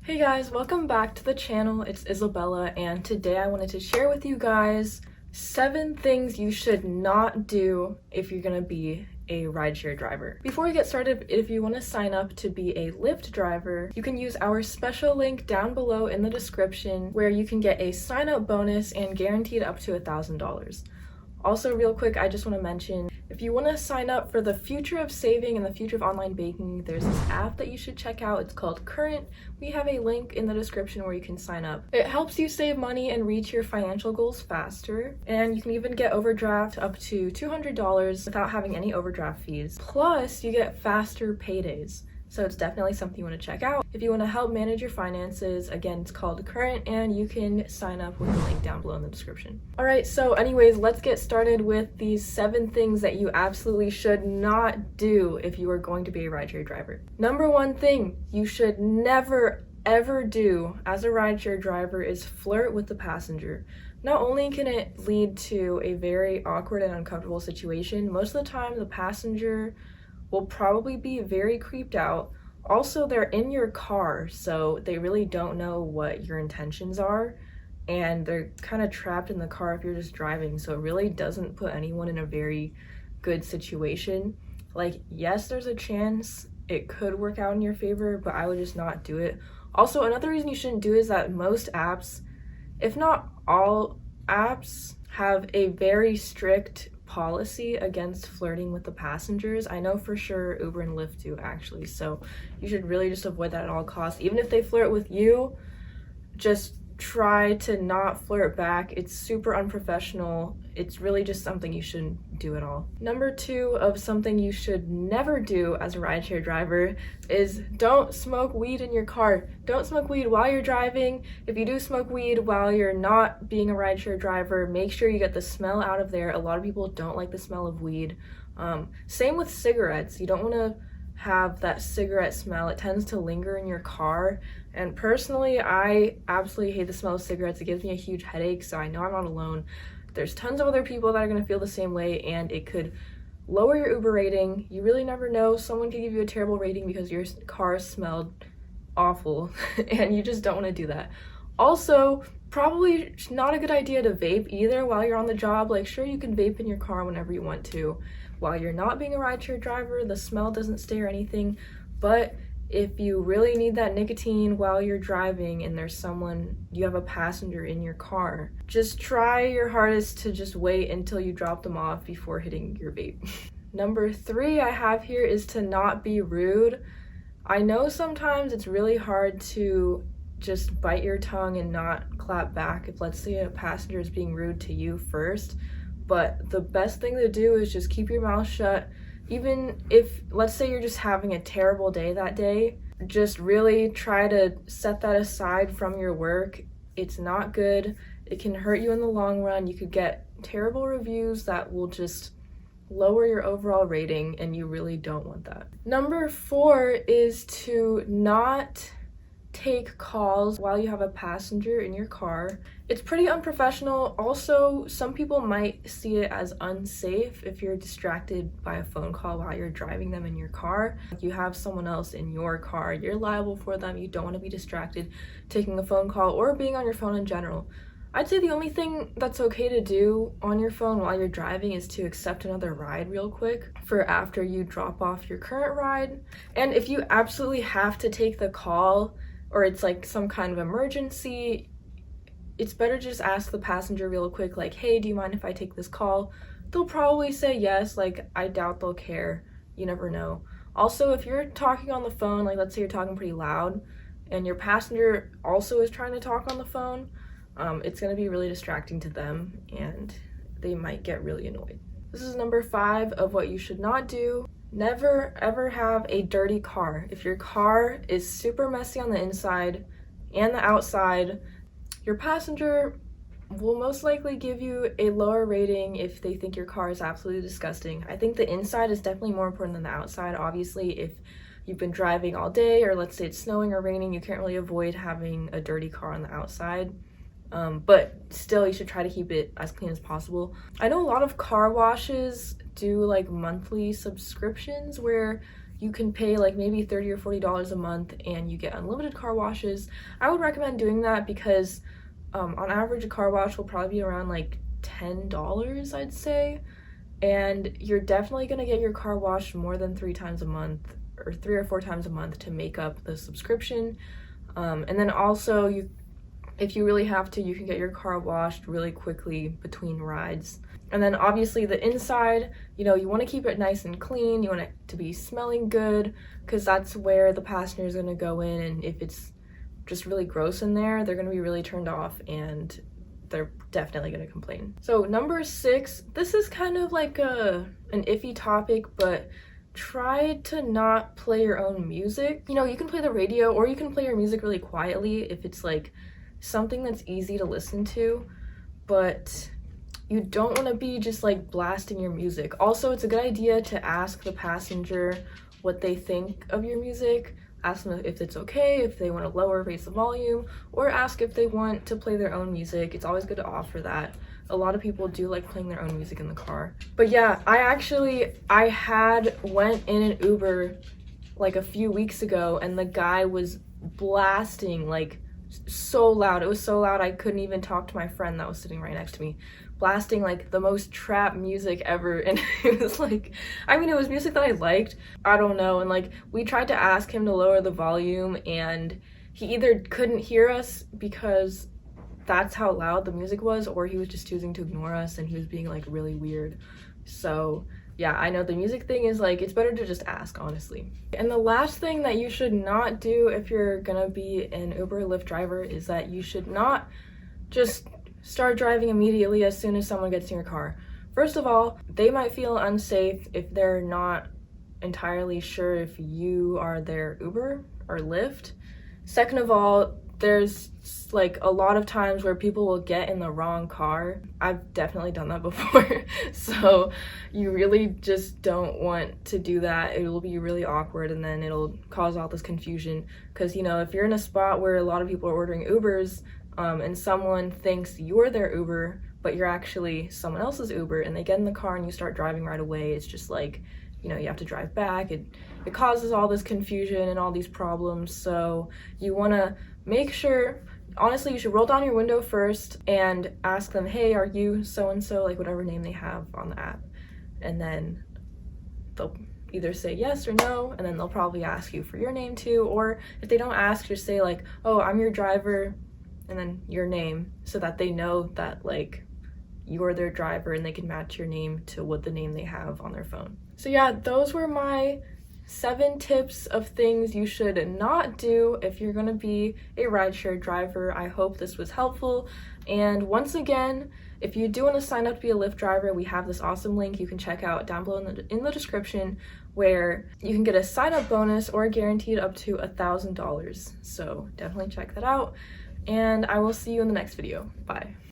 Hey guys, welcome back to the channel. It's Isabella, and today I wanted to share with you guys 7 things you should not do if you're gonna be a rideshare driver. Before we get started, if you want to sign up to be a Lyft driver, you can use our special link down below in the description where you can get a sign up bonus and guaranteed up to $1,000. Also, real quick, I just want to mention, if you want to sign up for the future of saving and the future of online baking, there's this app that you should check out. It's called Current. We have a link in the description where you can sign up. It helps you save money and reach your financial goals faster, and you can even get overdraft up to $200 without having any overdraft fees. Plus, you get faster paydays. So it's definitely something you want to check out. If you want to help manage your finances, again, it's called Current, and you can sign up with the link down below in the description. All right, so anyways, let's get started with these 7 things that you absolutely should not do if you are going to be a rideshare driver. Number 1 thing you should never, ever do as a rideshare driver is flirt with the passenger. Not only can it lead to a very awkward and uncomfortable situation, most of the time the passenger will probably be very creeped out. Also, they're in your car, so they really don't know what your intentions are, and they're kind of trapped in the car if you're just driving, so it really doesn't put anyone in a very good situation. Like, yes, there's a chance it could work out in your favor, but I would just not do it. Also, another reason you shouldn't do is that most apps, if not all apps, have a very strict policy against flirting with the passengers. I know for sure Uber and Lyft do, actually, so you should really just avoid that at all costs. Even if they flirt with you, just try to not flirt back. It's super unprofessional. It's really just something you shouldn't do at all. Number 2 of something you should never do as a rideshare driver is don't smoke weed in your car. Don't smoke weed while you're driving. If you do smoke weed while you're not being a rideshare driver, make sure you get the smell out of there. A lot of people don't like the smell of weed. Same with cigarettes. You don't want to have that cigarette smell. It tends to linger in your car, and personally I absolutely hate the smell of cigarettes. It gives me a huge headache, so I know I'm not alone. There's tons of other people that are going to feel the same way, and it could lower your Uber rating. You really never know. Someone could give you a terrible rating because your car smelled awful and you just don't want to do that. Also, probably not a good idea to vape either while you're on the job. Like, sure, you can vape in your car whenever you want to while you're not being a rideshare driver. The smell doesn't stay or anything, but if you really need that nicotine while you're driving and you have a passenger in your car, just try your hardest to just wait until you drop them off before hitting your vape. Number 3 I have here is to not be rude. I know sometimes it's really hard to just bite your tongue and not clap back if, let's say, a passenger is being rude to you first, but the best thing to do is just keep your mouth shut. Even if, let's say, you're just having a terrible day that day, just really try to set that aside from your work. It's not good. It can hurt you in the long run. You could get terrible reviews that will just lower your overall rating, and you really don't want that. Number 4 is to not take calls while you have a passenger in your car. It's pretty unprofessional. Also, some people might see it as unsafe if you're distracted by a phone call while you're driving them in your car. If you have someone else in your car, you're liable for them. You don't want to be distracted taking a phone call or being on your phone in general. I'd say the only thing that's okay to do on your phone while you're driving is to accept another ride real quick for after you drop off your current ride. And if you absolutely have to take the call, or it's like some kind of emergency, it's better just ask the passenger real quick, like, hey, do you mind if I take this call? They'll probably say yes. Like, I doubt they'll care. You never know. Also, if you're talking on the phone, like, let's say you're talking pretty loud and your passenger also is trying to talk on the phone, it's going to be really distracting to them and they might get really annoyed. This is number 5 of what you should not do. Never ever have a dirty car. If your car is super messy on the inside and the outside, your passenger will most likely give you a lower rating if they think your car is absolutely disgusting. I think the inside is definitely more important than the outside. Obviously, if you've been driving all day, or let's say it's snowing or raining, you can't really avoid having a dirty car on the outside. But still, you should try to keep it as clean as possible. I know a lot of car washes do like monthly subscriptions where you can pay like maybe $30 or $40 a month and you get unlimited car washes. I would recommend doing that because on average a car wash will probably be around like $10, I'd say, and you're definitely going to get your car washed more than 3 times a month or 3 or 4 times a month to make up the subscription. And then also, if you really have to, you can get your car washed really quickly between rides. And then obviously the inside, you know, you want to keep it nice and clean. You want it to be smelling good because that's where the passenger is going to go in, and if it's just really gross in there, they're going to be really turned off and they're definitely going to complain. So number 6, this is kind of like an iffy topic, but try to not play your own music. You know, you can play the radio or you can play your music really quietly if it's like something that's easy to listen to, but you don't want to be just like blasting your music. Also, it's a good idea to ask the passenger what they think of your music. Ask them if it's okay, if they want to lower or raise the volume, or ask if they want to play their own music. It's always good to offer that. A lot of people do like playing their own music in the car. But yeah, I had went in an Uber like a few weeks ago, and the guy was blasting like so loud. It was so loud I couldn't even talk to my friend that was sitting right next to me. Blasting like the most trap music ever, and it was like, I mean, it was music that I liked. I don't know, and like we tried to ask him to lower the volume and he either couldn't hear us because that's how loud the music was, or he was just choosing to ignore us and he was being like really weird. So yeah, I know the music thing is like, it's better to just ask, honestly. And the last thing that you should not do if you're gonna be an Uber or Lyft driver is that you should not just start driving immediately as soon as someone gets in your car. First of all, they might feel unsafe if they're not entirely sure if you are their Uber or Lyft. Second of all, there's like a lot of times where people will get in the wrong car. I've definitely done that before. So you really just don't want to do that. It will be really awkward and then it'll cause all this confusion. Because, you know, if you're in a spot where a lot of people are ordering Ubers, and someone thinks you're their Uber, but you're actually someone else's Uber, and they get in the car and you start driving right away, it's just like, you know, you have to drive back. It causes all this confusion and all these problems. So you want to make sure, honestly, you should roll down your window first and ask them, hey, are you so-and-so, like whatever name they have on the app. And then they'll either say yes or no, and then they'll probably ask you for your name too. Or if they don't ask, just say like, oh, I'm your driver, and then your name, so that they know that like you're their driver and they can match your name to what the name they have on their phone. So yeah, those were my 7 tips of things you should not do if you're gonna be a rideshare driver. I hope this was helpful. And once again, if you do want to sign up to be a Lyft driver, we have this awesome link you can check out down below in the description, where you can get a sign-up bonus or guaranteed up to $1,000. So definitely check that out. And I will see you in the next video. Bye.